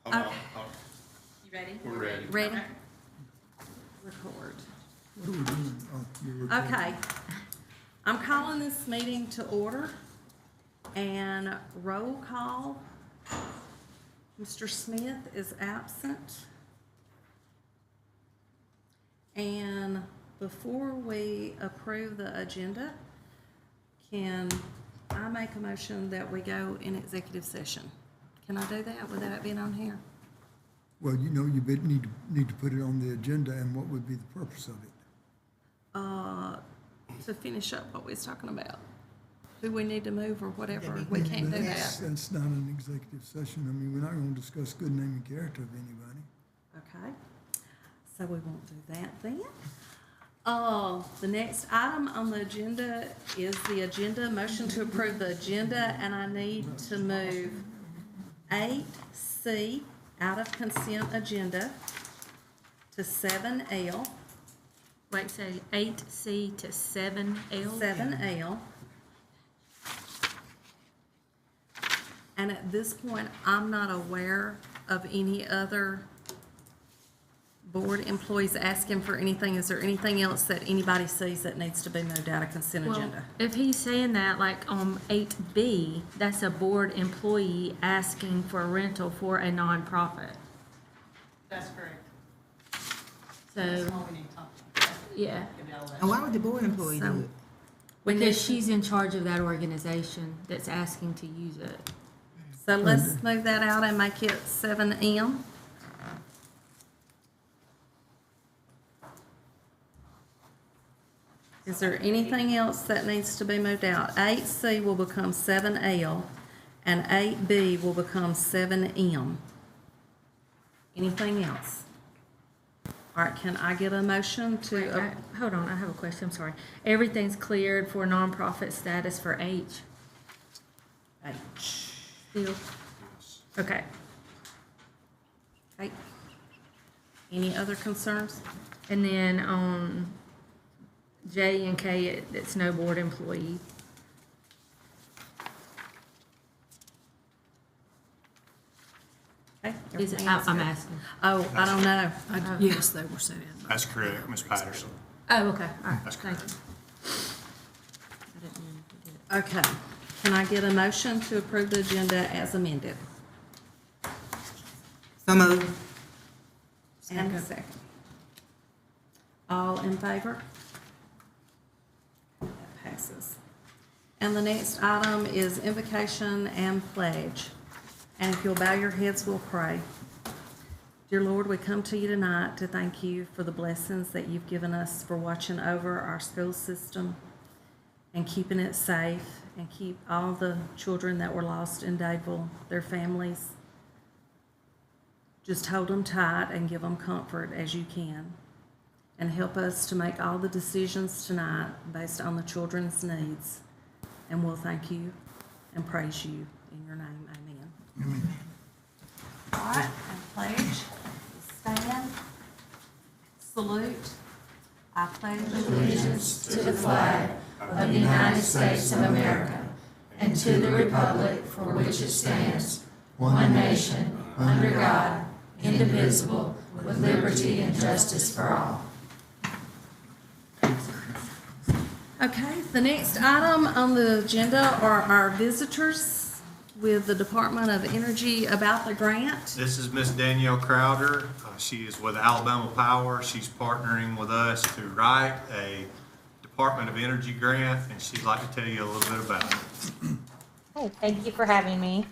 Hold on, Okay. hold on. You ready? We're ready. Ready? Record. What are we doing? Oh, you're recording. Okay. I'm calling this meeting to order and roll call. Mr. Smith is absent. And before we approve the agenda, can I make a motion that we go in executive session? Can I do that without it being on here? Well, you know, need to put it on the agenda, and what would be the purpose of it? To finish up what we was talking about. Do we need to move or whatever? We can't do that. That's not an executive session. I mean, we're not gonna discuss good name and character of anybody. Okay, so we won't do that then. The next item on the agenda is the agenda, motion to approve the agenda, and I need to move 8C out of consent agenda to 7L. Wait, so 8C to 7L? 7L. And at this point, I'm not aware of any other board employees asking for anything. Is there anything else that anybody sees that needs to be moved out of consent Well, agenda? if he's saying that, like on 8B, that's a board employee asking for a rental for a nonprofit. That's correct. So, That's all we need to talk about. yeah, Get all that. And why would the board employee So- do it? We need because to- she's in charge of that organization that's asking to use it. So let's move that out and make it 7M. Is there anything else that needs to be moved out? 8C will become 7L and 8B will become 7M. Anything else? All right, can I get a motion Wait, to, hold on, I have a question, I'm sorry. Everything's cleared for nonprofit status for H H? still? Okay. Okay. Any other concerns? And then on J and K, it's no board employee. Okay, Is it, everything else I'm good? asking. Oh, I don't know. Yes, they were saying. That's correct, Ms. Patterson. Oh, okay, all right, That's thank correct. you. I didn't mean to do it. Okay, can I get a motion to approve the agenda as amended? So moved. And a second. All in favor? That passes. And the next item is invocation and pledge. And if you'll bow your heads, we'll pray. Dear Lord, we come to you tonight to thank you for the blessings that you've given us for watching over our school system and keeping it safe, and keep all the children that were lost in Dadeville, their families. Just hold them tight and give them comfort as you can. And help us to make all the decisions tonight based on the children's needs. And we'll thank you and praise you in your name. Amen. All right, and pledge. Stand. Salute. I pledge allegiance To the flag of the United States of America and to the republic for which it stands, one nation, under God, indivisible, with liberty and justice for all. Okay, the next item on the agenda are our visitors with the Department of Energy about the grant. This is Miss Danielle Crowder. She is with Alabama Power. She's partnering with us to write a Department of Energy grant, and she'd like to tell you a little bit about it. Hi, thank you for having me.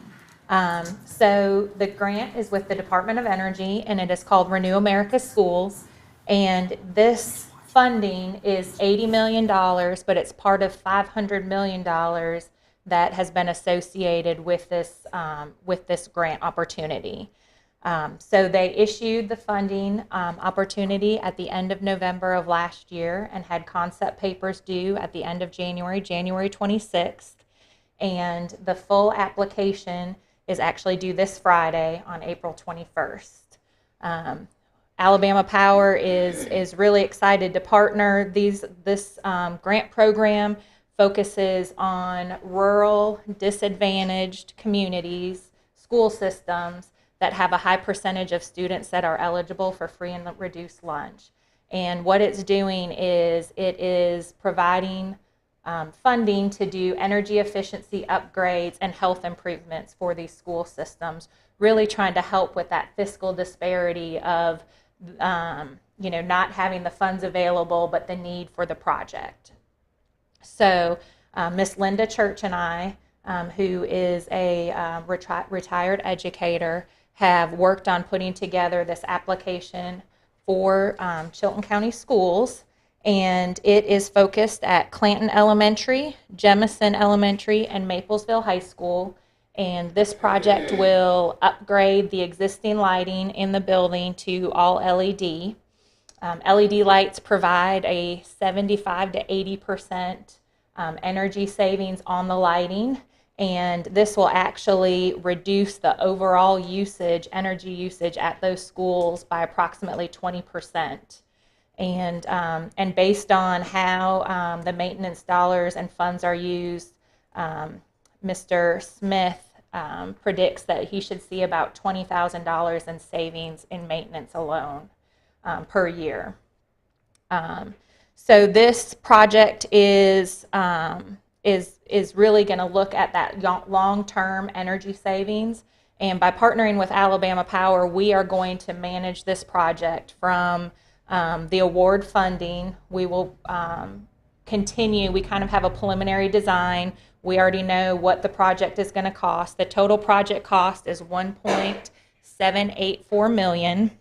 So the grant is with the Department of Energy, and it is called Renew America Schools. And this funding is $80 million, but it's part of $500 million that has been associated with this grant opportunity. So they issued the funding opportunity at the end of November of last year and had concept papers due at the end of January 26th. And the full application is actually due this Friday on April 21st. Alabama Power is really excited to partner. This grant program focuses on rural, disadvantaged communities, school systems that have a high percentage of students that are eligible for free and reduced lunch. And what it's doing is it is providing funding to do energy efficiency upgrades and health improvements for these school systems, really trying to help with that fiscal disparity of not having the funds available, but the need for the project. So Miss Linda Church and I, who is a retired educator, have worked on putting together this application for Chilton County Schools, and it is focused at Clanton Elementary, Jemison Elementary, and Maplesville High School. And this project will upgrade the existing lighting in the building to all LED. LED lights provide a 75 to 80% energy savings on the lighting, and this will actually reduce the overall energy usage at those schools by approximately 20%. And based on how the maintenance dollars and funds are used, Mr. Smith predicts that he should see about $20,000 in savings in maintenance alone per year. So this project is really going to look at that long-term energy savings. And by partnering with Alabama Power, we are going to manage this project from the award funding. We will continue. We kind of have a preliminary design. We already know what the project is going to cost. The total project cost is $1.784 million,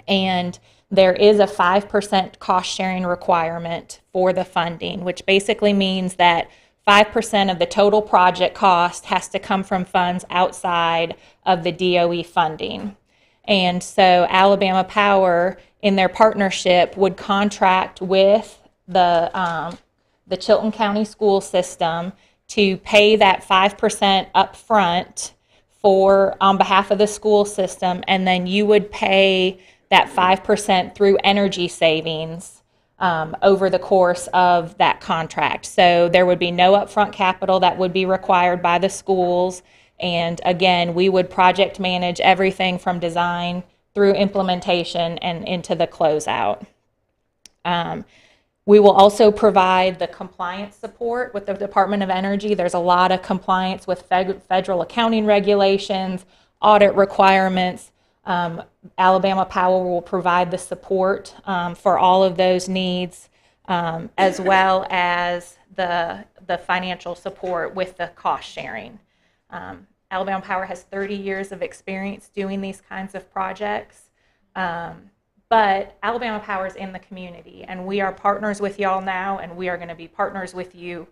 and there is a 5% cost sharing requirement for the funding, which basically means that 5% of the total project cost has to come from funds outside of the DOE funding. And so Alabama Power, in their partnership, would contract with the Chilton County school system to pay that 5% up front on behalf of the school system, and then you would pay that 5% through energy savings over the course of that contract. So there would be no upfront capital that would be required by the schools. And again, we would project manage everything from design through implementation and into the closeout. We will also provide the compliance support with the Department of Energy. There's a lot of compliance with federal accounting regulations, audit requirements. Alabama Power will provide the support for all of those needs, as well as the financial support with the cost sharing. Alabama Power has 30 years of experience doing these kinds of projects, but Alabama Power is in the community, and we are partners with y'all now, and we are going to be partners with you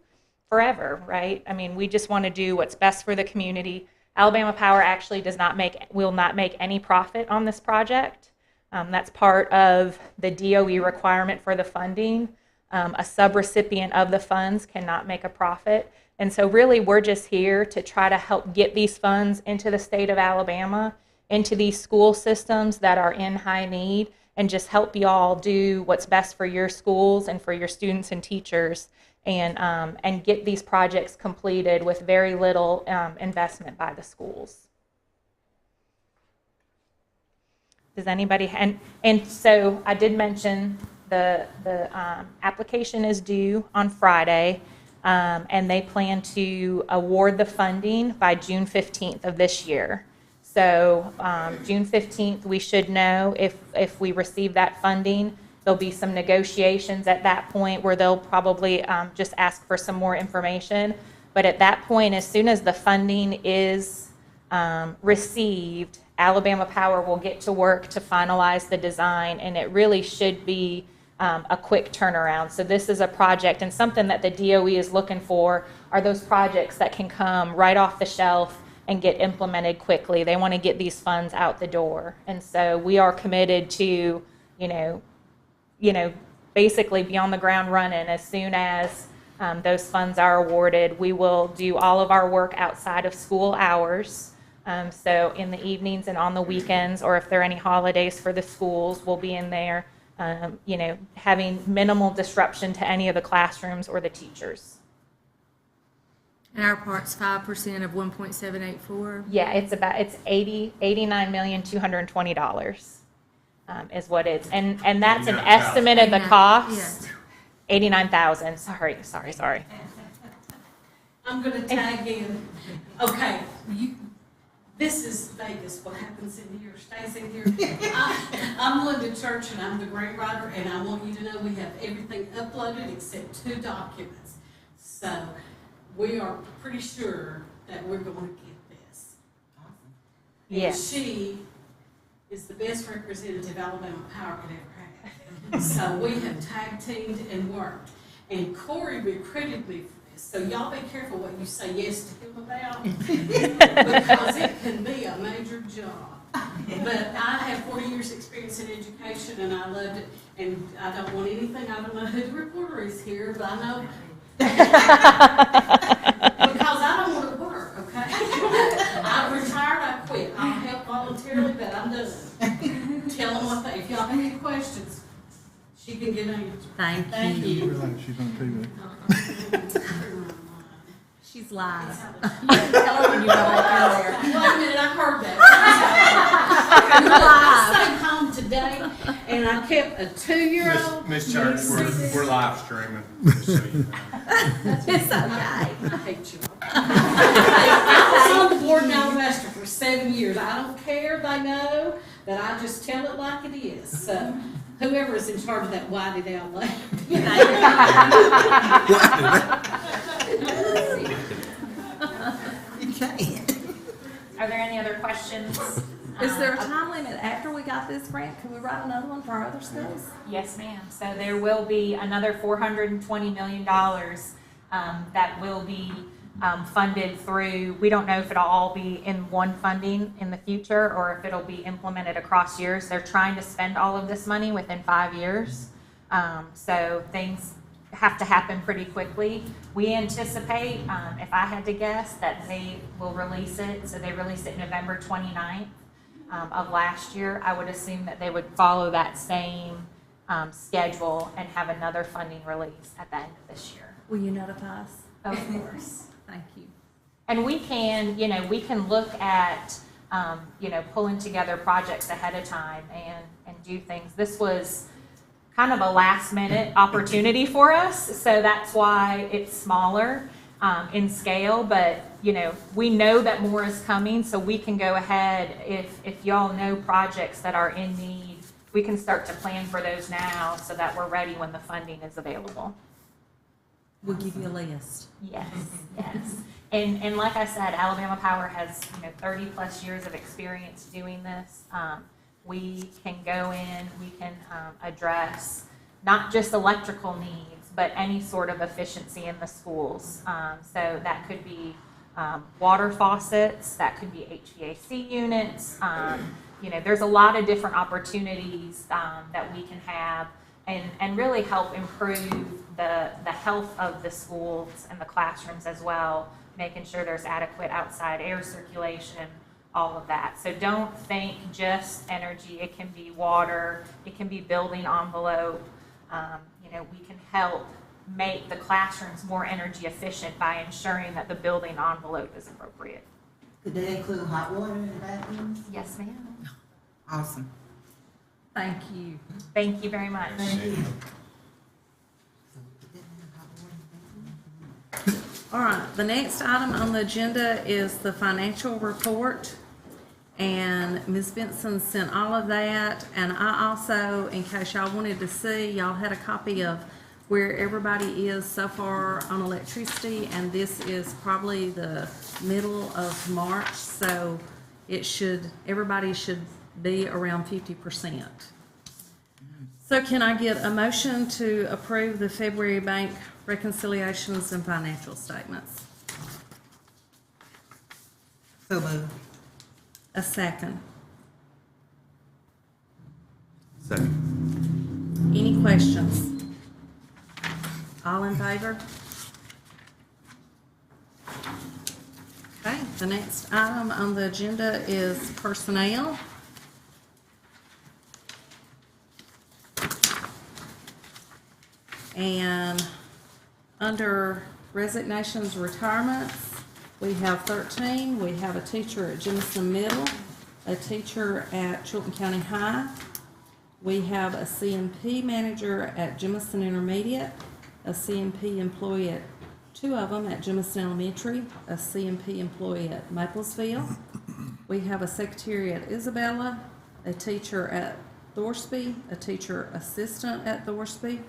forever, right? I mean, we just want to do what's best for the community. Alabama Power actually will not make any profit on this project. That's part of the DOE requirement for the funding. A subrecipient of the funds cannot make a profit. And so really we're just here to try to help get these funds into the state of Alabama, into these school systems that are in high need, and just help y'all do what's best for your schools and for your students and teachers, and get these projects completed with very little investment by the schools. Does anybody, and so I did mention the application is due on Friday, and they plan to award the funding by June 15th of this year. So June 15th, we should know if we receive that funding. There'll be some negotiations at that point where they'll probably just ask for some more information. But at that point, as soon as the funding is received, Alabama Power will get to work to finalize the design, and it really should be a quick turnaround. So this is a project, and something that the DOE is looking for are those projects that can come right off the shelf and get implemented quickly. They want to get these funds out the door. And so we are committed to, basically be on the ground running as soon as those funds are awarded. We will do all of our work outside of school hours. So in the evenings and on the weekends, or if there are any holidays for the schools, we'll be in there, having minimal disruption to any of the classrooms or the teachers. And our part's 5% of 1.784. Yeah, it's $89,220, is what it's, and that's an 89,000. estimate of the cost. Yes. 89,000, sorry. I'm gonna tag in. Okay, this is Vegas, what happens in here stays in here. I'm Linda Church and I'm the grant writer, and I want you to know we have everything uploaded except 2 documents. So we are pretty sure that we're gonna get this. Yes. And she is the best representative Alabama Power could ever have. So we have tag teamed and worked. And Corey recruited me for this, so y'all be careful what you say yes to him about, because it can be a major job. But I have 40 years' experience in education, and I loved it, and I don't want anything, I don't know who the reporter is here, but I know, because I don't want to work, okay? I'm retired, I quit, I'll help voluntarily, but I'm done. Tell them what they, if y'all have any questions, she can give answers. Thank Thank you. you. Realize she's on TV. She's live. Tell her when you go back Wait a minute, I heard that. I stayed home today and I kept a 2-year-old. Miss Church, we're live streaming, just so you know. It's okay. I hate you. I was on the board in Alabaster for 7 years. I don't care, they know, but I just tell it like it is. So whoever is in charge of that whited out loud. You can't. Are there any other questions? Is there a time limit after we got this grant? Can we write another one for our other schools? Yes, ma'am. So there will be another $420 million that will be funded through, we don't know if it'll all be in one funding in the future or if it'll be implemented across years. They're trying to spend all of this money within 5 years. So things have to happen pretty quickly. We anticipate, if I had to guess, that they will release it. So they released it November 29th of last year. I would assume that they would follow that same schedule and have another funding release at the end of this year. Will you notify us? Of course. Thank you. And we can, we can look at, pulling together projects ahead of time and do things. This was kind of a last minute opportunity for us, so that's why it's smaller in scale, but, we know that more is coming, so we can go ahead, if y'all know projects that are in need, we can start to plan for those now so that we're ready when the funding is available. We'll give you a list. Yes, yes. And like I said, Alabama Power has, 30 plus years of experience doing this. We can go in, we can address not just electrical needs, but any sort of efficiency in the schools. So that could be water faucets, that could be HVAC units. There's a lot of different opportunities that we can have and really help improve the health of the schools and the classrooms as well, making sure there's adequate outside air circulation, all of that. So don't think just energy. It can be water. It can be building envelope. We can help make the classrooms more energy efficient by ensuring that the building envelope is appropriate. Could they include hot water in the bathrooms? Yes, ma'am. Awesome. Thank you. Thank you very much. Thank you. All right, the next item on the agenda is the financial report. And Ms. Benson sent all of that. And I also, in case y'all wanted to see, y'all had a copy of where everybody is so far on electricity. And this is probably the middle of March, so everybody should be around 50%. So can I get a motion to approve the February bank reconciliations and financial statements? So moved. A second. Second. Any questions? All in favor? Okay, the next item on the agenda is personnel. And under Resignations, retirements, we have 13. We have a teacher at Jemison Middle, a teacher at Chilton County High. We have a CMP manager at Jemison Intermediate, a CMP employee at, two of them at Jemison Elementary, a CMP employee at Maplesville. We have a secretary at Isabella, a teacher at Thorsby, a teacher assistant at Thorsby,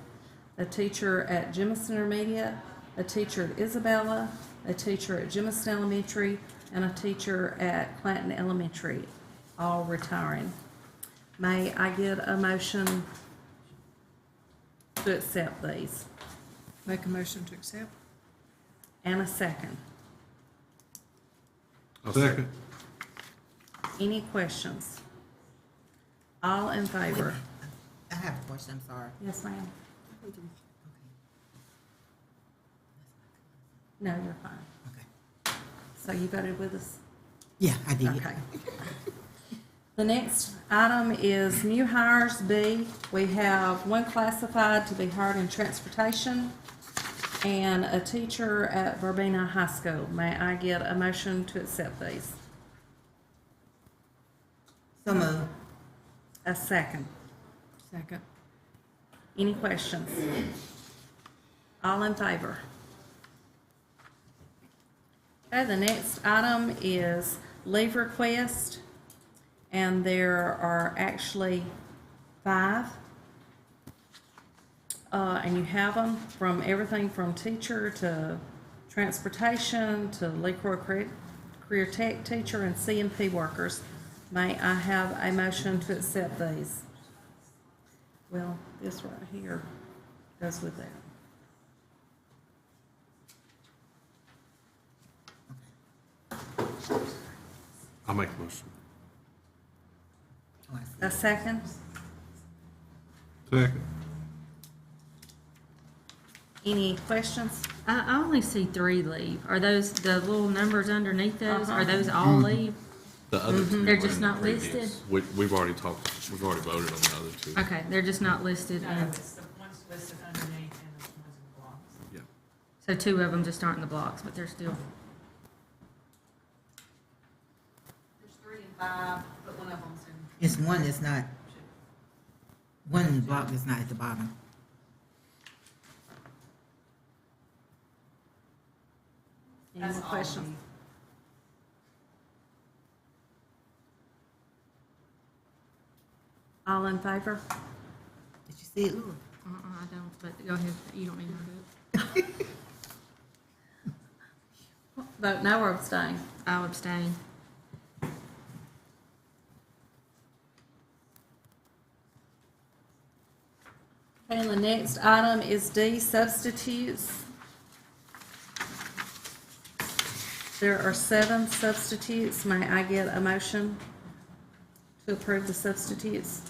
a teacher at Jemison Intermediate, a teacher at Isabella, a teacher at Jemison Elementary, and a teacher at Clanton Elementary, all retiring. May I get a motion to accept these? Make a motion to accept. And a second. Second. Any questions? All in favor? I have a question, I'm sorry. Yes, ma'am. No, you're fine. Okay. So you voted with us? Yeah, I did. Okay. The next item is new hires B. We have one classified to be hired in transportation and a teacher at Verbena High School. May I get a motion to accept these? So moved. A second. Second. Any questions? All in favor? Okay, the next item is leave request, and there are actually 5. And you have them from everything from teacher to transportation to LeCroy Career Tech teacher and CMP workers. May I have a motion to accept these? Well, this right here goes with that. I'll make a motion. A second? Second. Any questions? I only see 3 leave. Are those the little numbers underneath those? Are those all Mm-hmm. leave? The other two. They're were just in the not previous. listed? We've already voted on the other two. Okay, they're just not listed No, in, it's the ones listed underneath and the ones in the blocks. Yeah. so 2 of them just aren't in the blocks, but they're still, There's 3 and 5, but one of them's in. It's one that's not, one in the block that's not at the bottom. Any more That's all questions? leave. All in favor? Did you see it, Laura? I don't, but go ahead, you don't need to do it. Vote no or abstain? I'll abstain. Okay, and the next item is D, substitutes. There are 7 substitutes. May I get a motion to approve the substitutes?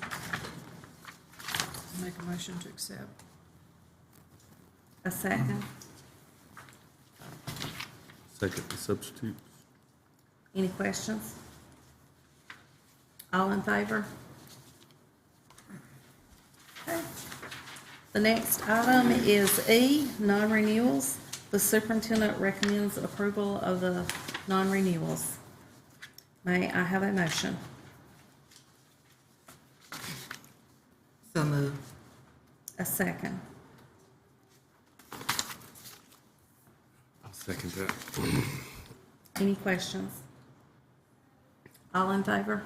Make a motion to accept. A second? Second, the substitutes. Any questions? All in favor? Okay. The next item is E, non-renewals. The superintendent recommends approval of the non-renewals. May I have a motion? So moved. A second? I'll second that. Any questions? All in favor?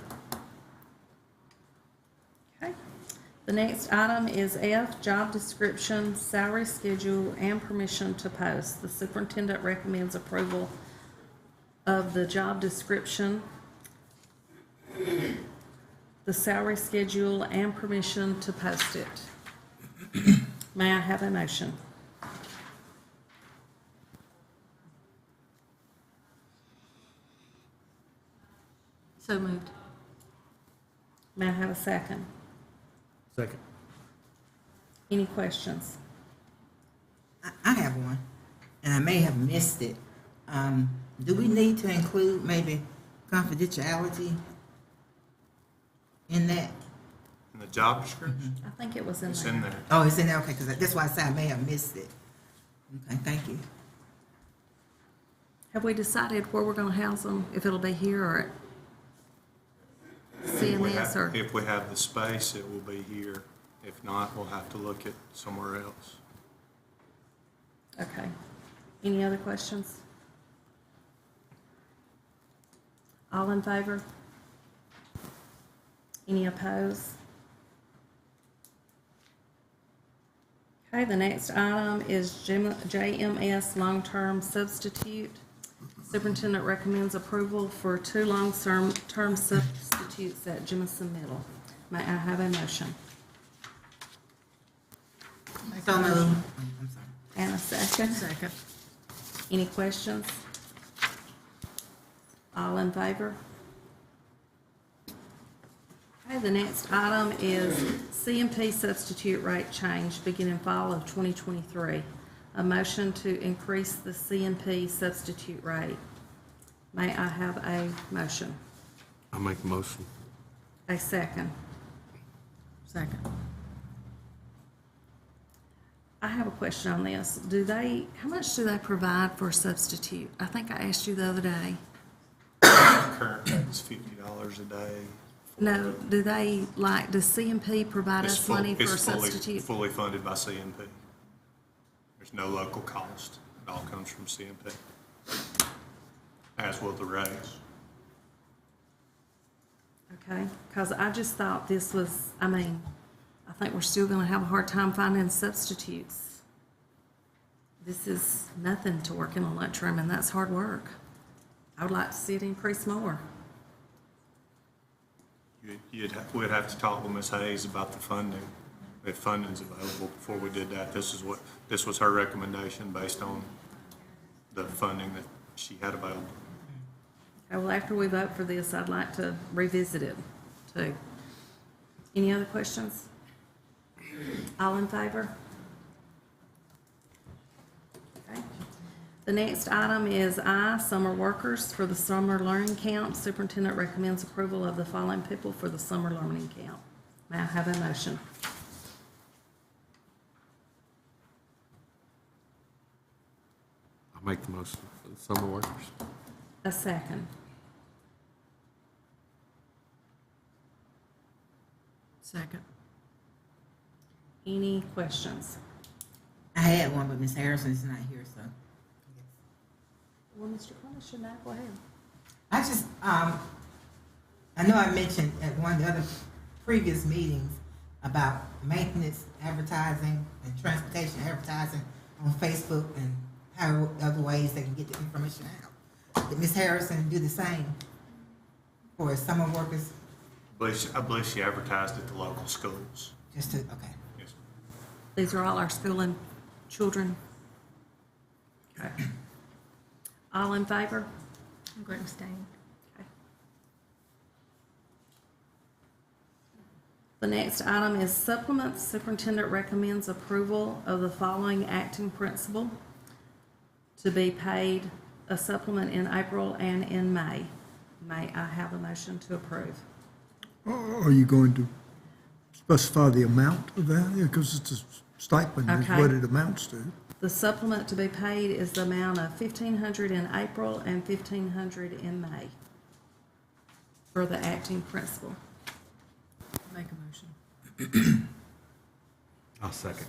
Okay. The next item is F, job description, salary schedule, and permission to post. The superintendent recommends approval of the job description, the salary schedule, and permission to post it. May I have a motion? So moved. May I have a second? Second. Any questions? I have one, and I may have missed it. Do we need to include maybe confidentiality in that? In the job description, I think it was in it's there. in there. Oh, it's in there, okay, because that's why I said I may have missed it. Okay, thank you. Have we decided where we're gonna house them? If it'll be here or at CMS or? If we have the space, it will be here. If not, we'll have to look at somewhere else. Okay. Any other questions? All in favor? Any opposed? Okay, the next item is JMS long-term substitute. Superintendent recommends approval for 2 long-term substitutes at Jemison Middle. May I have a motion? So moved. I'm sorry. And a second? Second. Any questions? All in favor? Okay, the next item is CMP substitute rate change beginning fall of 2023. A motion to increase the CMP substitute rate. May I have a motion? I'll make the motion. A second? Second. I have a question on this. How much do they provide for a substitute? I think I asked you the other day. Current rate is $50 a day. No, does CMP provide us money for a It's substitute? fully funded by CMP. There's no local cost. It all comes from CMP, as will the raise. Okay, because I just thought this was, I think we're still gonna have a hard time finding substitutes. This is nothing to work in a lunchroom, and that's hard work. I would like to see it increase more. We'd have to talk with Ms. Hayes about the funding. If funding's available before we did that, this was her recommendation based on the funding that she had available. Okay, well, after we vote for this, I'd like to revisit it too. Any other questions? All in favor? Okay. The next item is summer workers for the summer learning camp. Superintendent recommends approval of the following people for the summer learning camp. May I have a motion? I'll make the motion for the summer workers. A second. Second. Any questions? I had one, but Miss Harrison's not here, so. Well, Mr. Clement, should I go ahead? I just, I know I mentioned at one of the other previous meetings about maintenance advertising and transportation advertising on Facebook and how other ways they can get the information out. Did Ms. Harrison do the same for summer workers? I believe she advertised at the local schools. Just to, okay. Yes. These are all our schooling children. Okay. All in favor? I'm going to abstain. Okay. The next item is supplements. Superintendent recommends approval of the following acting principal to be paid a supplement in April and in May. May I have a motion to approve? Are you going to specify the amount of that? Because it's a stipend is Okay. what it amounts to. The supplement to be paid is the amount of $1,500 in April and $1,500 in May for the acting principal. Make a motion. I'll second.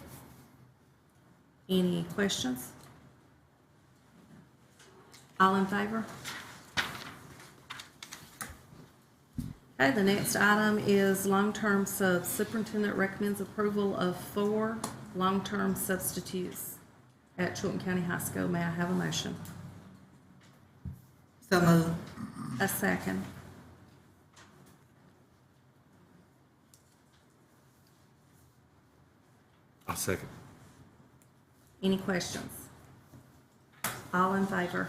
Any questions? All in favor? Okay, the next item is long-term subs. Superintendent recommends approval of 4 long-term substitutes at Chilton County High School. May I have a motion? So moved. A second. I'll second. Any questions? All in favor?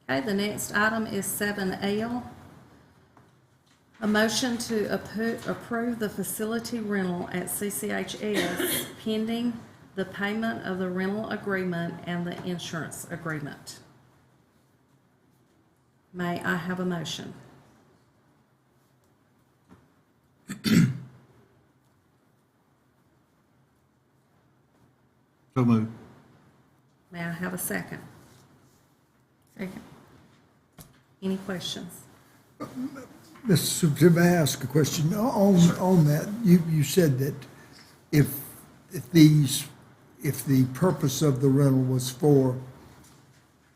Okay, the next item is 7L. A motion to approve the facility rental at CCHS pending the payment of the rental agreement and the insurance agreement. May I have a motion? So moved. May I have a second? Second. Any questions? Mr. Superintendent, may I ask a question? On that, you said that if the purpose of the rental was for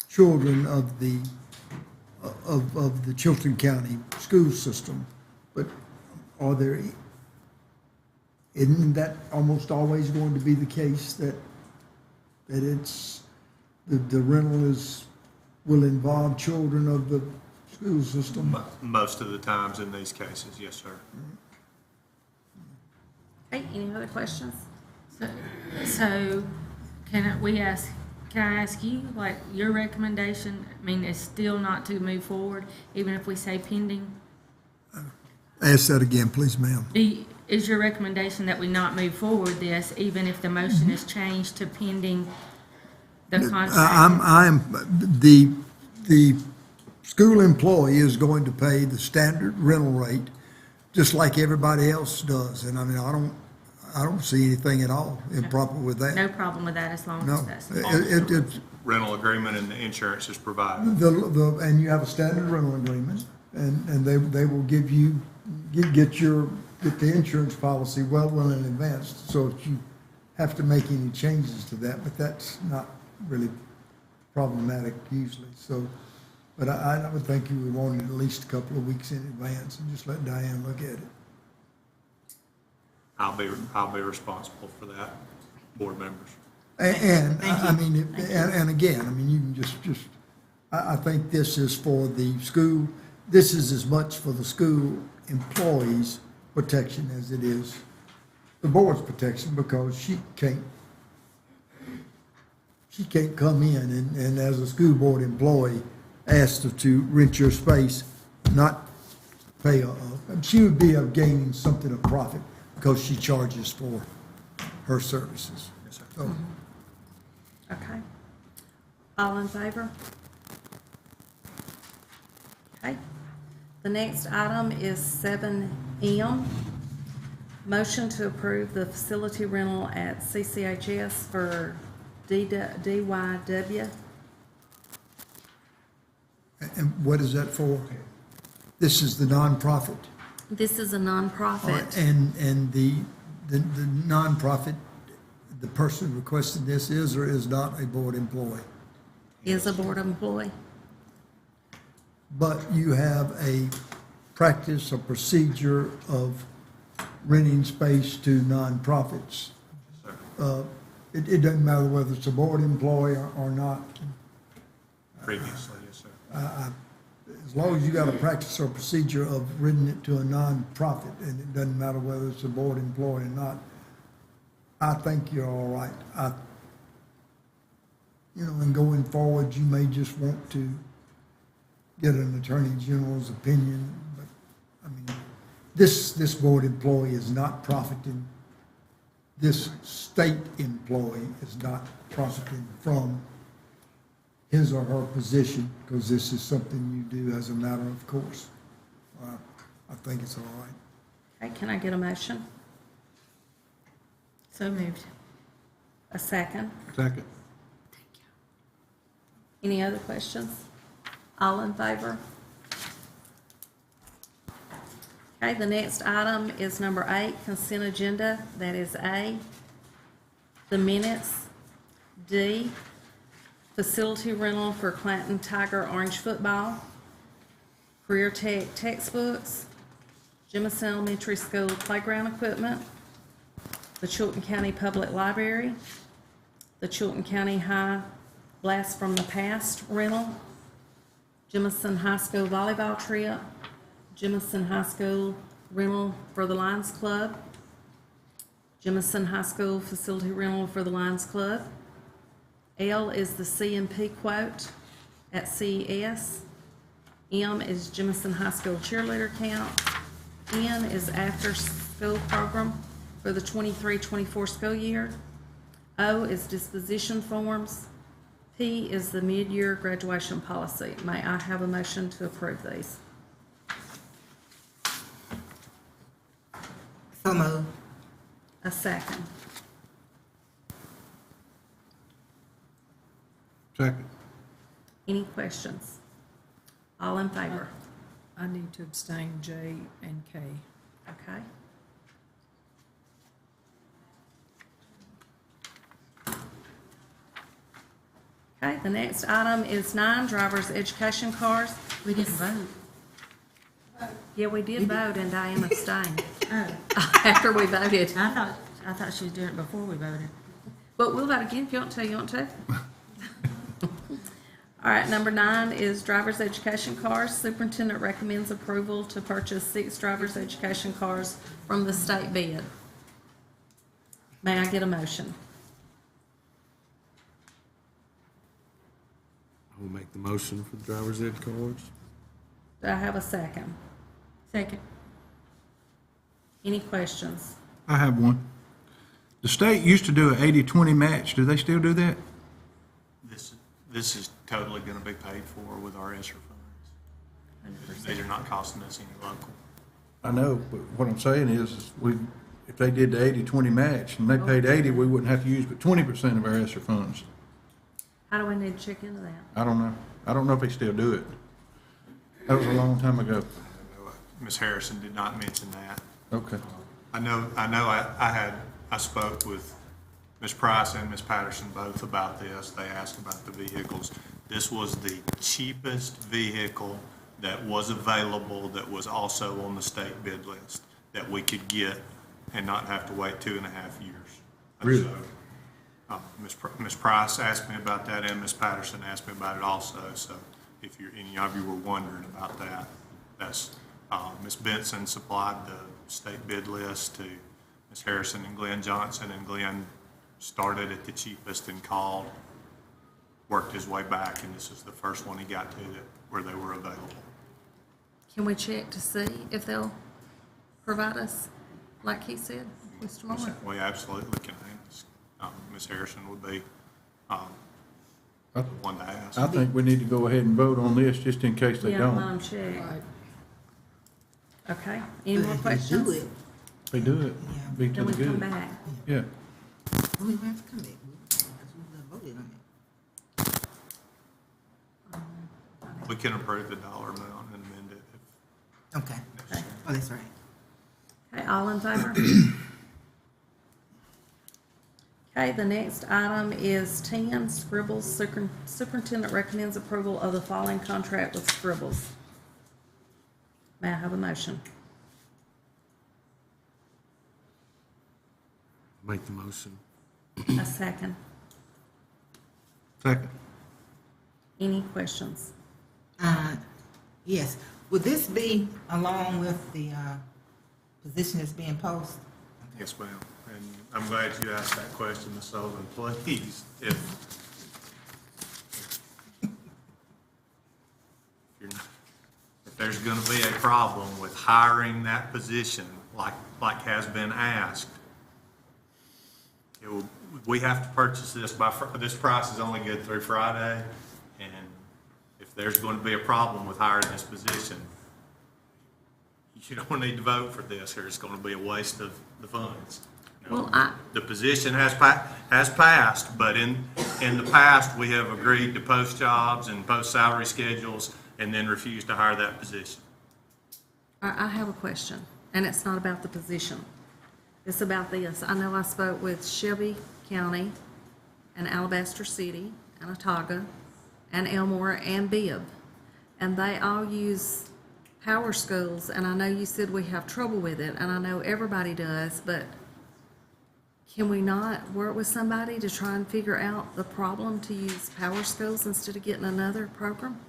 children of the Chilton County school system, but isn't that almost always going to be the case that it's, the rental will involve children of the school system? Most of the times in these cases, yes, sir. Okay, any other questions? So can I ask you, like, your recommendation, I mean, is still not to move forward, even if we say pending? Ask that again, please, ma'am. Is your recommendation that we not move forward this, even if the motion is changed to pending the contract? The school employee is going to pay the standard rental rate, just like everybody else does. And I mean, I don't see anything at all improper with that. No problem with that, as long No, as that's. it's, Rental agreement and the insurance is provided. and you have a standard rental agreement, and they will give you, get the insurance policy well in advance, so that you have to make any changes to that, but that's not really problematic usually, so. But I would think you would want it at least a couple of weeks in advance, and just let Diane look at it. I'll be responsible for that, board members. And again, I mean, you can just, I think this is for the school, this is as much for the school employees' protection as it is the board's protection, because she can't come in and as a school board employee, ask her to rent your space, not pay she would be gaining something of profit because she charges for her services. Yes, sir. So, Okay. All in favor? Okay. The next item is 7M. Motion to approve the facility rental at CCHS for DYW. and what is that for? This is the nonprofit. This is a nonprofit. And the nonprofit, the person requesting this is or is not a board employee. Is a board employee. But you have a practice, a procedure of renting space to nonprofits. It doesn't matter whether it's a board employee or not. Previously, yes, sir. As long as you got a practice or procedure of renting it to a nonprofit, and it doesn't matter whether it's a board employee or not, I think you're all right. And going forward, you may just want to get an attorney general's opinion, but, I mean, this board employee is not profiting. This state employee is not profiting from his or her position, because this is something you do as a matter of course. I think it's all right. Okay, can I get a motion? So moved. A second? Second. Any other questions? All in favor? Okay, the next item is number 8, consent agenda. That is A. The minutes. D. Facility rental for Clanton Tiger Orange football. Career Tech textbooks. Jemison Elementary School playground equipment. The Chilton County Public Library. The Chilton County High Blast from the Past rental. Jemison High School volleyball trip. Jemison High School rental for the Lions Club. Jemison High School facility rental for the Lions Club. L is the CMP quote at CES. M is Jemison High School cheerleader camp. N is after-school program for the 23-24 school year. O is disposition forms. P is the mid-year graduation policy. May I have a motion to approve these? So moved. A second. Second. Any questions? All in favor? I need to abstain J and K. Okay. Okay, the next item is 9, driver's education cars. We didn't vote. Yeah, we did vote and Diane abstained Oh, after we voted. I thought she was doing it before we voted. But we'll vote again if you want to. You want to? All right, number 9 is driver's education cars. Superintendent recommends approval to purchase 6 driver's education cars from the state bid. May I get a motion? I will make the motion for the driver's ed cards. Do I have a second? Second. Any questions? I have one. The state used to do an 80-20 match. Do they still do that? This is totally gonna be paid for with our ESSER funds. These are not costing us any local. I know, but what I'm saying is if they did the 80-20 match and they paid 80, we wouldn't have to use but 20% of our ESSER funds. How do we need to check into that? I don't know. I don't know if they still do it. That was a long time ago. Ms. Harrison did not mention that. Okay. I spoke with Ms. Price and Ms. Patterson both about this. They asked about the vehicles. This was the cheapest vehicle that was available, that was also on the state bid list, that we could get and not have to wait 2.5 years. Really? So, Ms. Price asked me about that, and Ms. Patterson asked me about it also. So if any of you were wondering about that, that's, Ms. Benson supplied the state bid list to Ms. Harrison and Glenn Johnson, and Glenn started at the cheapest and called, worked his way back, and this is the first one he got to where they were available. Can we check to see if they'll provide us, like he said, Mr. Moore? We absolutely can ask. Ms. Harrison would be the one to ask. I think we need to go ahead and vote on this just in case they Yeah, don't. let them check. Right. Okay, any more If they questions? do it, If they do it, Yeah. be to Then the we come good. back. Yeah. we will have to come back. Because we voted on it. We can approve the dollar amount and amend it if Okay. necessary. Oh, that's right. Okay, all in favor? Okay, the next item is 10, Scribbles. Superintendent recommends approval of the following contract with Scribbles. May I have a motion? Make the motion. A second. Second. Any questions? Yes. Would this be along with the position that's being posted? Yes, ma'am. And I'm glad you asked that question, Ms. Sullivan. Please, if there's going to be a problem with hiring that position, like has been asked, we have to purchase this this price is only good through Friday, and if there's going to be a problem with hiring this position, you don't need to vote for this, or it's going to be a waste of the funds. You know, Well, the position has passed, but in the past, we have agreed to post jobs and post salary schedules and then refuse to hire that position. I have a question, and it's not about the position. It's about this. I know I spoke with Shelby County and Alabaster City and Otaga and Elmore and Bibb, and they all use power schools, and I know you said we have trouble with it, and I know everybody does, but can we not work with somebody to try and figure out the problem to use power schools instead of getting another program?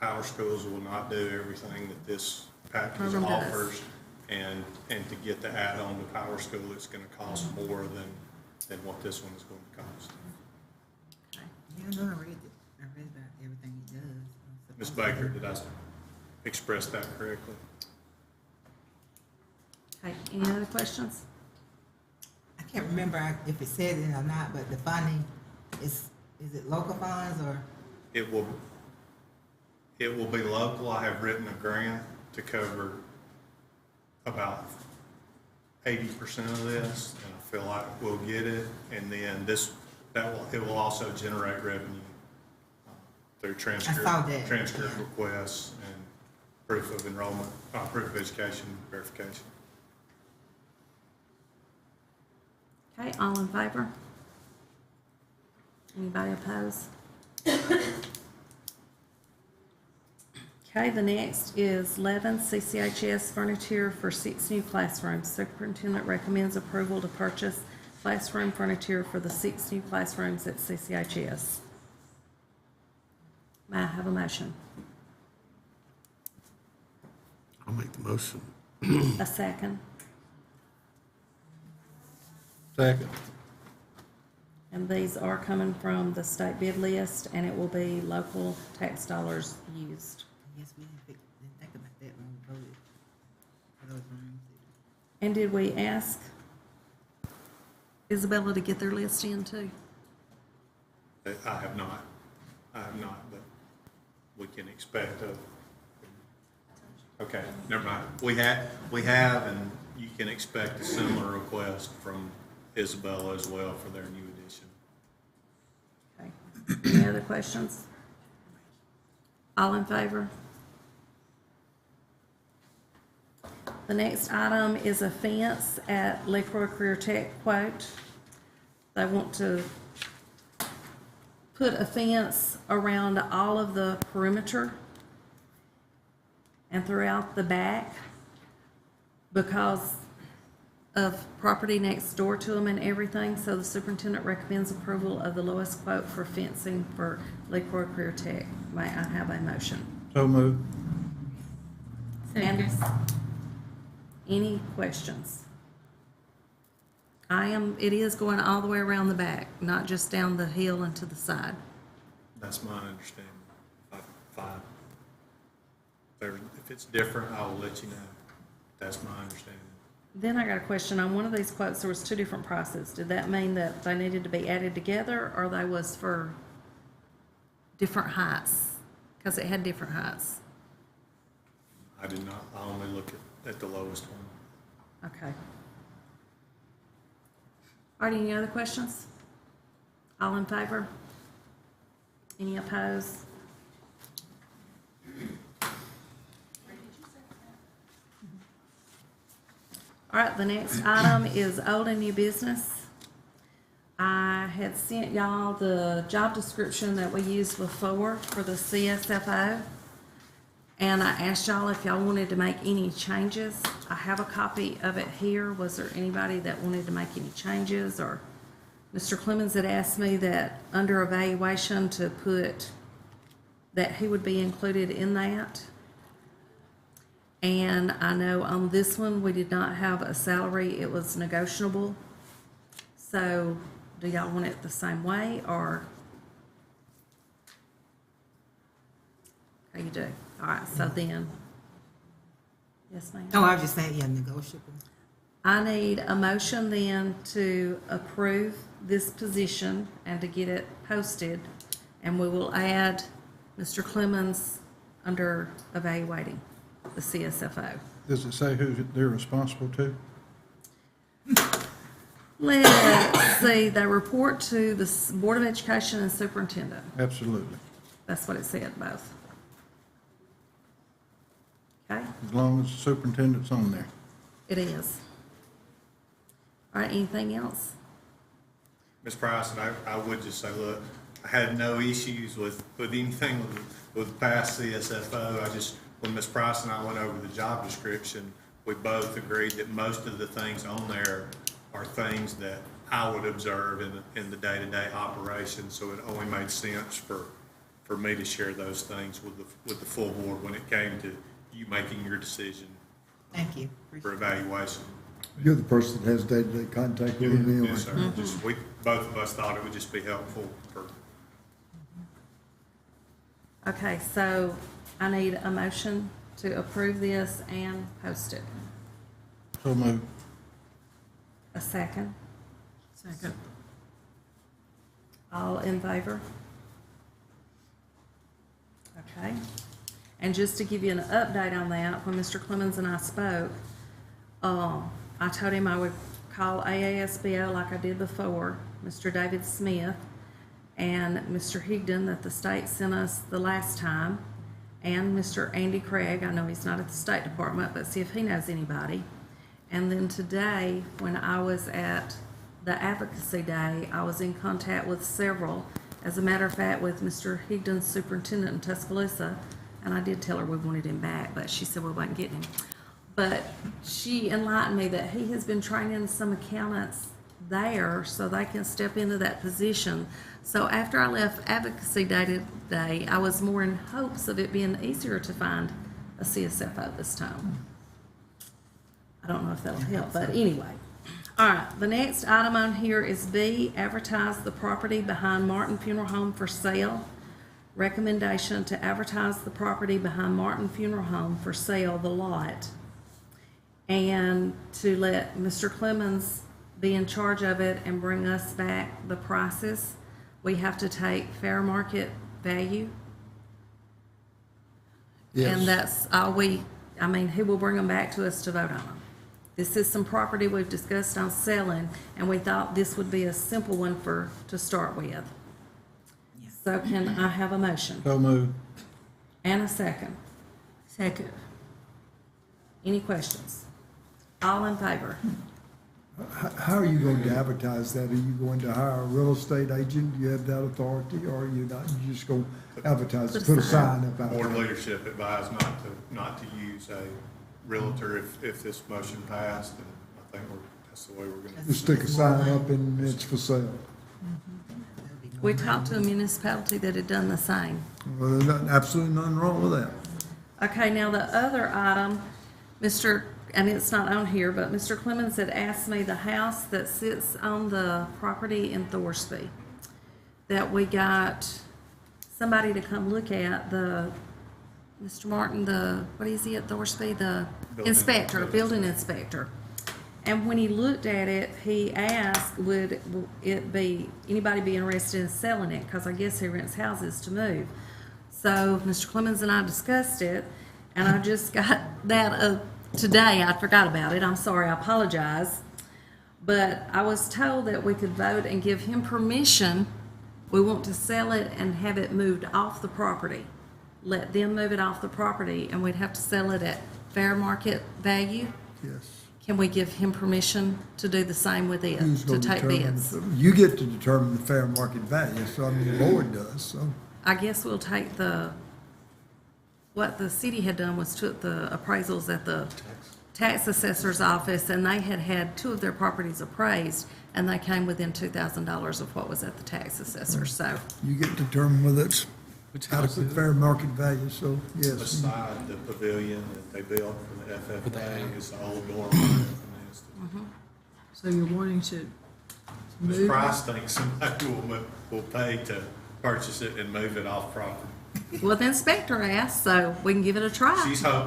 Power schools will not do everything that this package Program does. offers, and to get the add-on to Power School, it's gonna cost more than what this one is going to cost. Yeah, no, I read it. I read about everything he does. Ms. Baker, did I express that correctly? Okay, any other questions? I can't remember if it said it or not, but the funding is it local funds or? It will be local. I have written a grant to cover about 80% of this, and I feel like we'll get it. And then it will also generate revenue through saw transcript, that, transcript yeah. requests and proof of enrollment, proof of education verification. Okay, all in favor? Anybody opposed? Okay, the next is 11, CCHS furniture for 6 new classrooms. Superintendent recommends approval to purchase classroom furniture for the 6 new classrooms at CCHS. May I have a motion? I'll make the motion. A second? Second. And these are coming from the state bid list, and it will be local tax dollars used. Yes, we didn't think about that when we voted for those rooms. And did we ask Isabella to get their list in too? I have not, but we can expect okay, never mind. We have, and you can expect a similar request from Isabella as well for their new edition. Okay. Any other questions? All in favor? The next item is a fence at LaCroix Career Tech quote. They want to put a fence around all of the perimeter and throughout the back because of property next door to them and everything. So the superintendent recommends approval of the lowest quote for fencing for LaCroix Career Tech. May I have a motion? So moved. Second. Any questions? It is going all the way around the back, not just down the hill and to the side. That's my understanding. Fine. If it's different, I will let you know. That's my understanding. Then I got a question. On one of these quotes, there was 2 different prices. Did that mean that they needed to be added together, or they was for different heights? Because it had different heights. I did not, I only look at the lowest one. Okay. All right, any other questions? All in favor? Any opposed? All right, the next item is old and new business. I had sent y'all the job description that we used before for the CSFO. And I asked y'all if y'all wanted to make any changes. I have a copy of it here. Was there anybody that wanted to make any changes? Or Mr. Clemens had asked me that under evaluation to put that he would be included in that. And I know on this one, we did not have a salary. It was negotiable. So do y'all want it the same way or? Okay, you do. All right, so then, yes, ma'am. Oh, I was just saying, yeah, negotiable. I need a motion then to approve this position and to get it posted. And we will add Mr. Clemens under evaluating the CSFO. Does it say who they're responsible to? Let's see, they report to the Board of Education and Superintendent. Absolutely. That's what it said, both. Okay, As long as the superintendent's on there. it is. All right, anything else? Ms. Price, and I would just say, look, I had no issues with anything with past CSFO. When Ms. Price and I went over the job description, we both agreed that most of the things on there are things that I would observe in the day-to-day operation, so it only made sense for me to share those things with the full board when it came to you making your decision Thank you. for evaluation. You're the person that has day-to-day contact with him anyway. Yes, sir. Both of us thought it would just be helpful for. Okay, so I need a motion to approve this and post it. So moved. A second. Second. All in favor? Okay. And just to give you an update on that, when Mr. Clemens and I spoke, I told him I would call AASBO like I did before, Mr. David Smith, and Mr. Higdon that the state sent us the last time, and Mr. Andy Craig, I know he's not at the State Department, but see if he knows anybody. And then today, when I was at the Advocacy Day, I was in contact with several, as a matter of fact, with Mr. Higdon's superintendent in Tuscaloosa, and I did tell her we wanted him back, but she said we wasn't getting him. But she enlightened me that he has been training some accountants there so they can step into that position. So after I left Advocacy Day today, I was more in hopes of it being easier to find a CSFO this time. I don't know if that'll help, but anyway. All right, the next item on here is B, advertise the property behind Martin Funeral Home for sale. Recommendation to advertise the property behind Martin Funeral Home for sale, the lot, and to let Mr. Clemens be in charge of it and bring us back the prices. We have to take fair market value. Yes. And that's all he will bring them back to us to vote on them. This is some property we've discussed on selling, and we thought this would be a simple one to start with. So can I have a motion? So moved. And a second? Second. Any questions? All in favor? How are you going to advertise that? Are you going to hire a real estate agent? Do you have that authority, or are you not? You just go advertise, put a sign up out Board there? leadership advised not to use a realtor if this motion passed, and I think that's the way we're gonna. Just stick a sign up and it's for sale. We talked to a municipality that had done the same. Well, there's absolutely nothing wrong with that. Okay, now the other item, and it's not on here, but Mr. Clemens had asked me the house that sits on the property in Thorsby, that we got somebody to come look at, Mr. Martin, what is he at Thorsby? The building inspector. And when he looked at it, he asked, would it be, anybody be interested in selling it? Because I guess he rents houses to move. So Mr. Clemens and I discussed it, and I just got that today. I forgot about it. I'm sorry. I apologize. But I was told that we could vote and give him permission. We want to sell it and have it moved off the property. Let them move it off the property, and we'd have to sell it at fair market value. Yes. Can we give him permission to do the same with it, Who's to gonna take determine? bids? You get to determine the fair market value, so I mean, the board does, so. I guess we'll take what the city had done was took the appraisals at the tax assessor's office, and they had two of their properties appraised, and they came within $2,000 of what was at the tax assessor, so. You get to determine whether it's adequate fair market value, so yes. Beside the pavilion that they built for the FFA is the old dorm room. So you're wanting to Ms. move? Price thinks somebody will pay to purchase it and move it off property. Well, the inspector asked, so we can give it a try.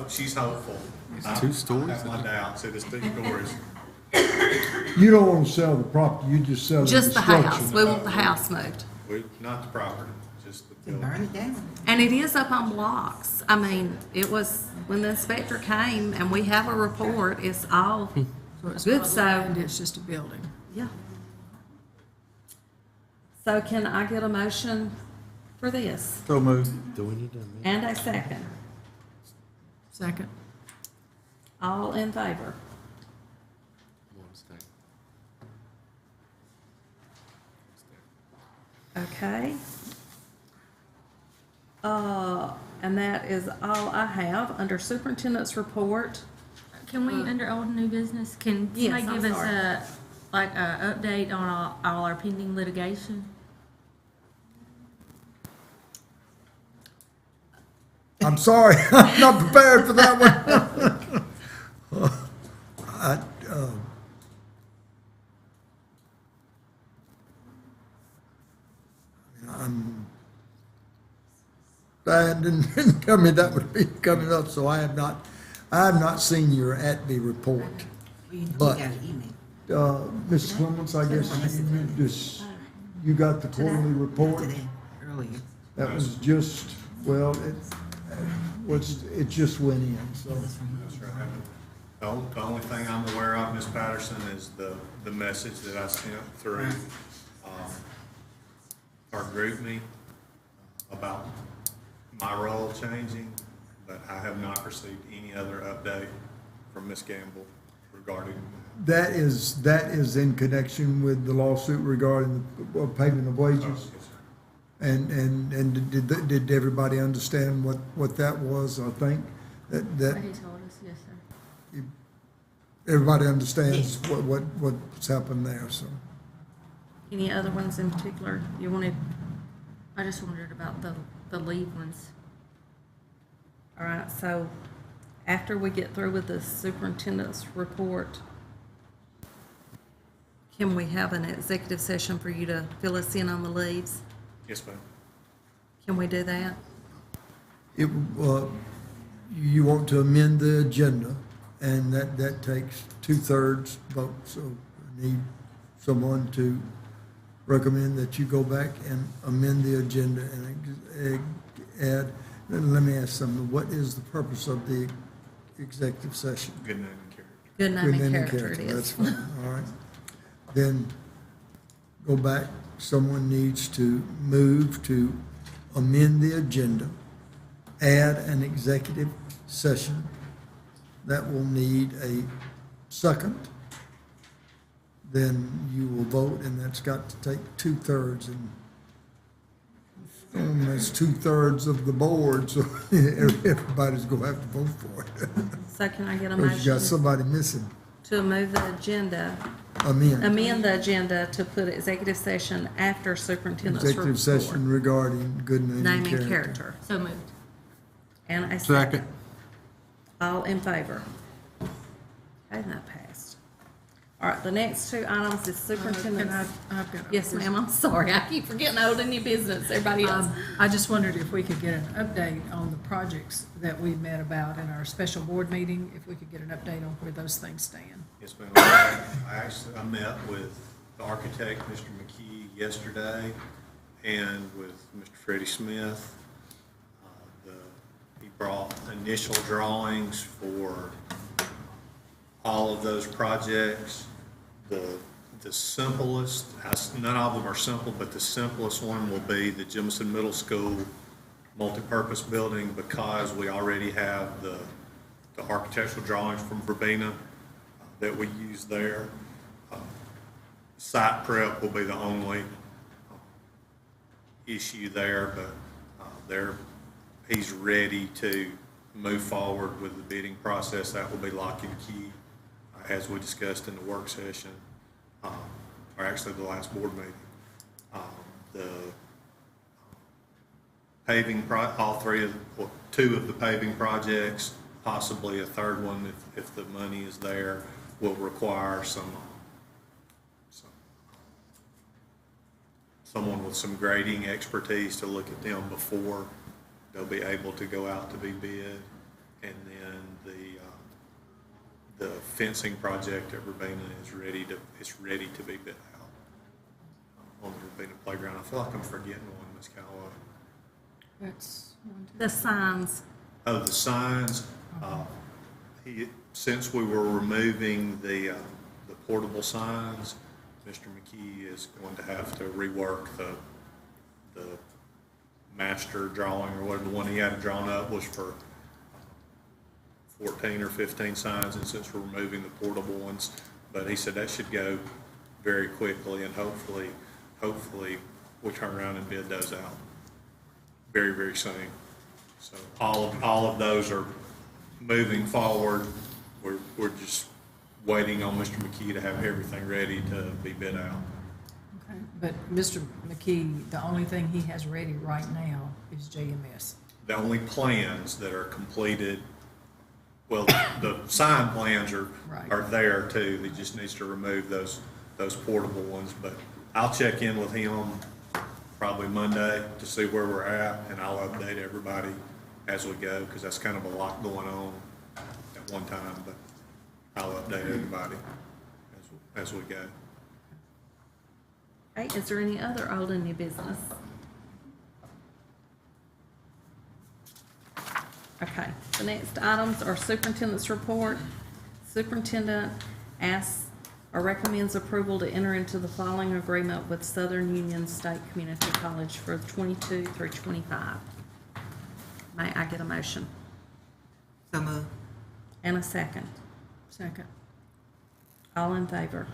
She's hopeful. It's 2 stories? I have my doubts. It is 2 stories. You don't want to sell the property, you just sell the Just the structure. house. We want the house moved. Not the property, just the Then building. burn it down. And it is up on blocks. I mean, it was, when the inspector came, and we have a report, it's all So it's good, not so, land, it's just a building. yeah. So can I get a motion for this? So moved. Do we need to amend? And a second. Second. All in favor? One second. Okay. And that is all I have. Under superintendent's report, Can we, under old and new business, can Yes, somebody I'm give us sorry. a update on all our pending litigation? I'm sorry, I'm not prepared for that one. That didn't tell me that would be coming up, so I have not seen your ATB report. You But- got an email Mr. Clements, I guess you got the quarterly report? today, earlier. That was just, well, it just went in, so. That's right. The only thing I'm aware of, Ms. Patterson, is the message that I sent through or group me about my role changing, but I have not received any other update from Ms. Gamble regarding. That is in connection with the lawsuit regarding the payment of wages? And did everybody understand what that was, I think? What That he told us, yes, sir. everybody understands what's happened there, so. Any other ones in particular you wanted? I just wondered about the leave ones. All right, so after we get through with the superintendent's report, can we have an executive session for you to fill us in on the leaves? Yes, ma'am. Can we do that? You want to amend the agenda, and that takes 2/3 vote, so I need someone to recommend that you go back and amend the agenda and add, and let me ask something, what is the purpose of the executive session? Good name and character. Good name Good and name character it That's is. fine, all right. Then go back, someone needs to move to amend the agenda, add an executive session. That will need a second. Then you will vote, and that's got to take 2/3, and that's 2/3 of the board, so everybody's gonna have to vote for it. So can I get a Or you got motion somebody missing, to move the agenda, amend. amend the agenda to put executive session after superintendent's report? Executive session regarding good name Name and and character. character. So moved. And a Second. All in favor? Okay, that passed. All right, the next two items is superintendent. I've got. Yes, ma'am, I'm sorry. I keep forgetting I owed any business, everybody else. I just wondered if we could get an update on the projects that we met about in our special board meeting, if we could get an update on where those things stand. Yes, ma'am. I met with the architect, Mr. McKee, yesterday, and with Mr. Freddie Smith. He brought initial drawings for all of those projects. The simplest, none of them are simple, but the simplest one will be the Jemison Middle School multipurpose building, because we already have the architectural drawings from Verbena that we use there. Site prep will be the only issue there, but he's ready to move forward with the bidding process. That will be lock and key, as we discussed in the work session, or actually the last board meeting. The paving, two of the paving projects, possibly a third one if the money is there, will require someone with some grading expertise to look at them before they'll be able to go out to be bid. And then the fencing project at Verbena is ready to be bid out on the Verbena playground. I feel like I'm forgetting one, Ms. Calloway. That's one, two. The signs, Oh, the signs, since we were removing the portable signs, Mr. McKee is going to have to rework the master drawing, or whatever. The one he had drawn up was for 14 or 15 signs, and since we're removing the portable ones, but he said that should go very quickly, and hopefully we turn around and bid those out very, very soon. So all of those are moving forward. We're just waiting on Mr. McKee to have everything ready to be bid out. Okay. But Mr. McKee, the only thing he has ready right now is JMS. The only plans that are completed, well, the sign plans are Right. there too. He just needs to remove those portable ones. But I'll check in with him probably Monday to see where we're at, and I'll update everybody as we go, because that's kind of a lot going on at one time. But I'll update everybody as we go. okay, is there any other old and new business? Okay, the next items are superintendent's report. Superintendent asks, or recommends approval to enter into the following agreement with Southern Union State Community College for 22 through 25. May I get a motion? So moved. And a second. Second. All in favor?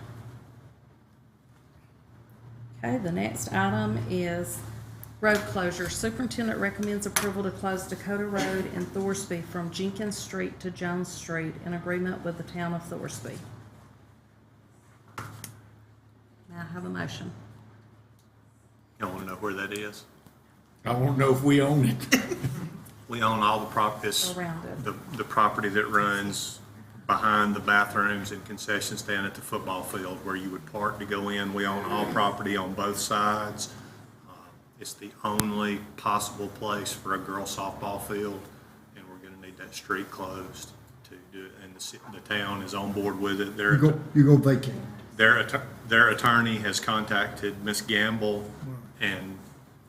Okay, the next item is road closure. Superintendent recommends approval to close Dakota Road in Thorsby from Jenkins Street to Jones Street in agreement with the town of Thorsby. May I have a motion? You want to know where that is? I won't know if we own it. We own all the properties. Around it. The property that runs behind the bathrooms and concession stand at the football field where you would park to go in. We own all property on both sides. It's the only possible place for a girls softball field, and we're gonna need that street closed to do it. And the town is on board with it. You go vacate. Their attorney has contacted Ms. Gamble and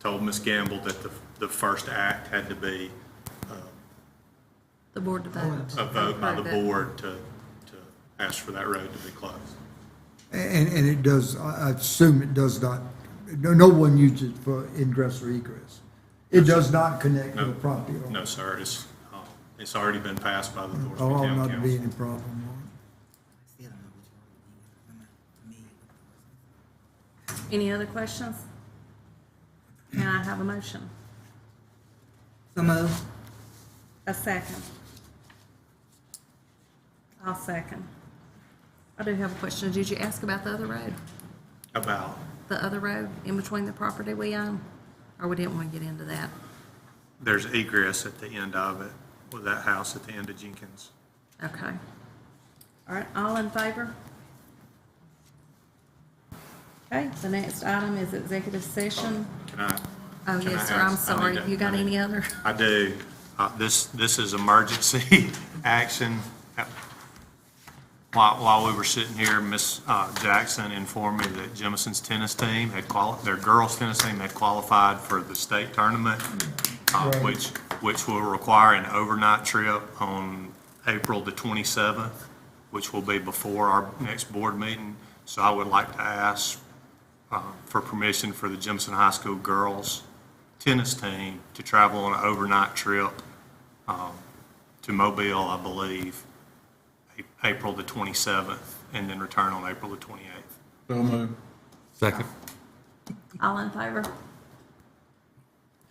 told Ms. Gamble that the first act had to be The board to vote. a vote by the Approve it. board to ask for that road to be closed. And it does, I assume it does not, no one uses it for ingress or egress. It does not connect to No. the property at all. No, sir, it's already been passed by the Thorsby Oh, Town not to be Council. any problem. Still don't know which one. I'm not familiar with those. Any other questions? Can I have a motion? So moved. A second. I'll second. I do have a question. Did you ask about the other road? About, The other road in between the property we own? Or we didn't want to get into that? there's egress at the end of it, with that house at the end of Jenkins. Okay. All right, all in favor? Okay, the next item is executive session. Can I? Oh, can I yes, sir, I'm ask- I need sorry. to- You got I need- any other? I do. This is emergency action. While we were sitting here, Miss Jackson informed me that Jemison's tennis team their girls' tennis team had qualified for the state tournament, Right. which will require an overnight trip on April the 27th, which will be before our next board meeting. So I would like to ask for permission for the Jemison High School girls tennis team to travel on an overnight trip to Mobile, I believe, April the 27th, and then return on April the 28th. So moved. Second. All in favor?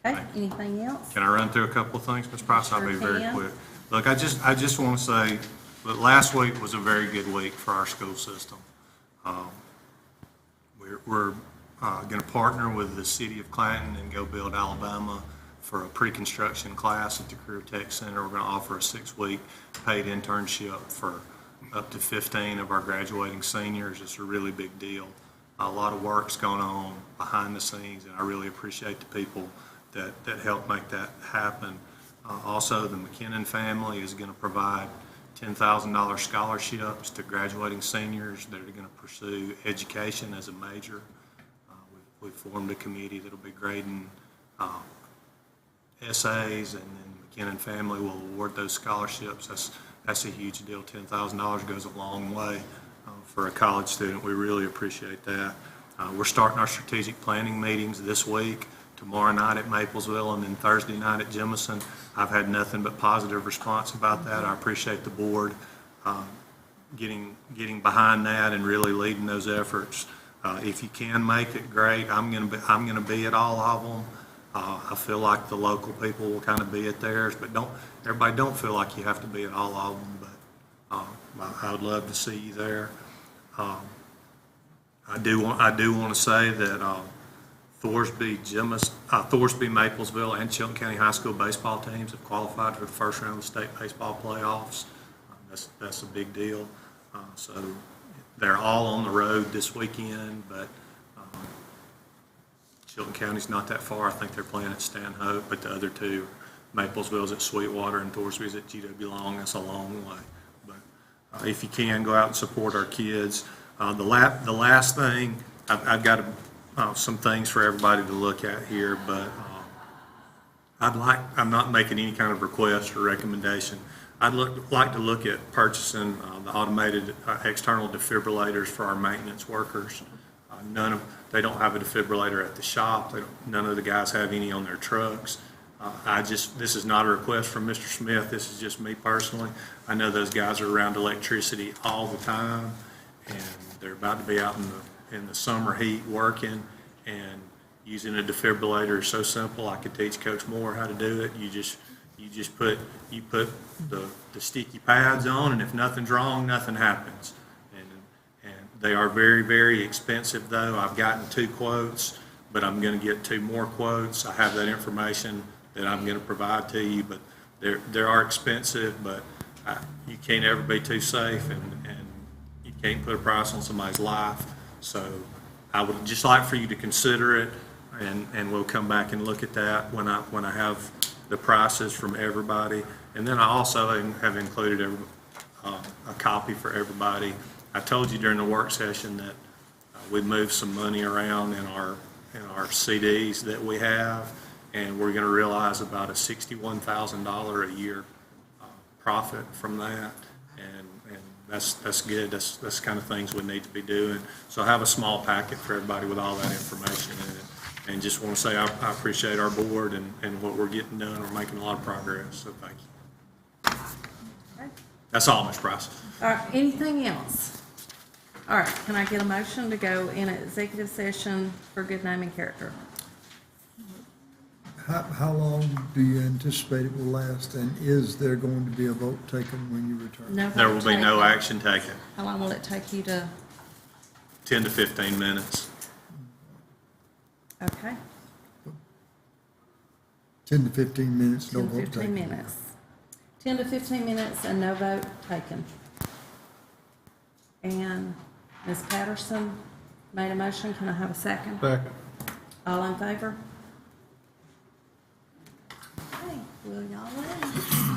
Okay, anything else? Can I run through a couple of things, Ms. Price? I'll be Sure very can. quick. Look, I just want to say that last week was a very good week for our school system. We're going to partner with the city of Clanton and Go Build Alabama for a pre-construction class at the Career Tech Center. We're going to offer a 6-week paid internship for up to 15 of our graduating seniors. It's a really big deal. A lot of work's going on behind the scenes, and I really appreciate the people that helped make that happen. Also, the McKinnon family is going to provide $10,000 scholarships to graduating seniors that are going to pursue education as a major. We've formed a committee that'll be grading essays, and then McKinnon family will award those scholarships. That's a huge deal. $10,000 goes a long way for a college student. We really appreciate that. We're starting our strategic planning meetings this week, tomorrow night at Maplesville, and then Thursday night at Jemison. I've had nothing but positive response about that. I appreciate the board getting behind that and really leading those efforts. If you can make it, great. I'm gonna be at all of them. I feel like the local people will kind of be at theirs, but everybody don't feel like you have to be at all of them, but I would love to see you there. I do want to say that Thorsby, Maplesville, and Chilton County High School baseball teams have qualified for the first round of the state baseball playoffs. That's a big deal. So they're all on the road this weekend, but Chilton County's not that far. I think they're playing at Stanhope, but the other two, Maplesville's at Sweetwater and Thorsby's at GW Long. That's a long way. But if you can, go out and support our kids. The last thing, I've got some things for everybody to look at here, but I'm not making any kind of request or recommendation. I'd like to look at purchasing the automated external defibrillators for our maintenance workers. They don't have a defibrillator at the shop. None of the guys have any on their trucks. This is not a request from Mr. Smith. This is just me personally. I know those guys are around electricity all the time, and they're about to be out in the summer heat working, and using a defibrillator is so simple. I could teach Coach Moore how to do it. You put the sticky pads on, and if nothing's wrong, nothing happens. And they are very, very expensive, though. I've gotten 2 quotes, but I'm going to get 2 more quotes. I have that information that I'm going to provide to you, but they are expensive, but you can't ever be too safe, and you can't put a price on somebody's life. So I would just like for you to consider it, and we'll come back and look at that when I have the prices from everybody. And then I also have included a copy for everybody. I told you during the work session that we moved some money around in our CDs that we have, and we're going to realize about a $61,000 a year profit from that, and that's good. That's the kind of things we need to be doing. So I have a small packet for everybody with all that information in it. And just want to say I appreciate our board and what we're getting done. We're making a lot of progress, so thank you. Okay. That's all, Ms. Price. All right, anything else? All right, can I get a motion to go in an executive session for good name and character? How long do you anticipate it will last, and is there going to be a vote taken when you return? No There will vote be no taken. action taken. How long will it take you to, 10 to 15 minutes. okay, 10 to 15 minutes, no 10 to vote 15 taken. minutes. 10 to 15 minutes and no vote taken. And Ms. Patterson made a motion. Can I have a second? Second. All in favor? Okay, will y'all leave?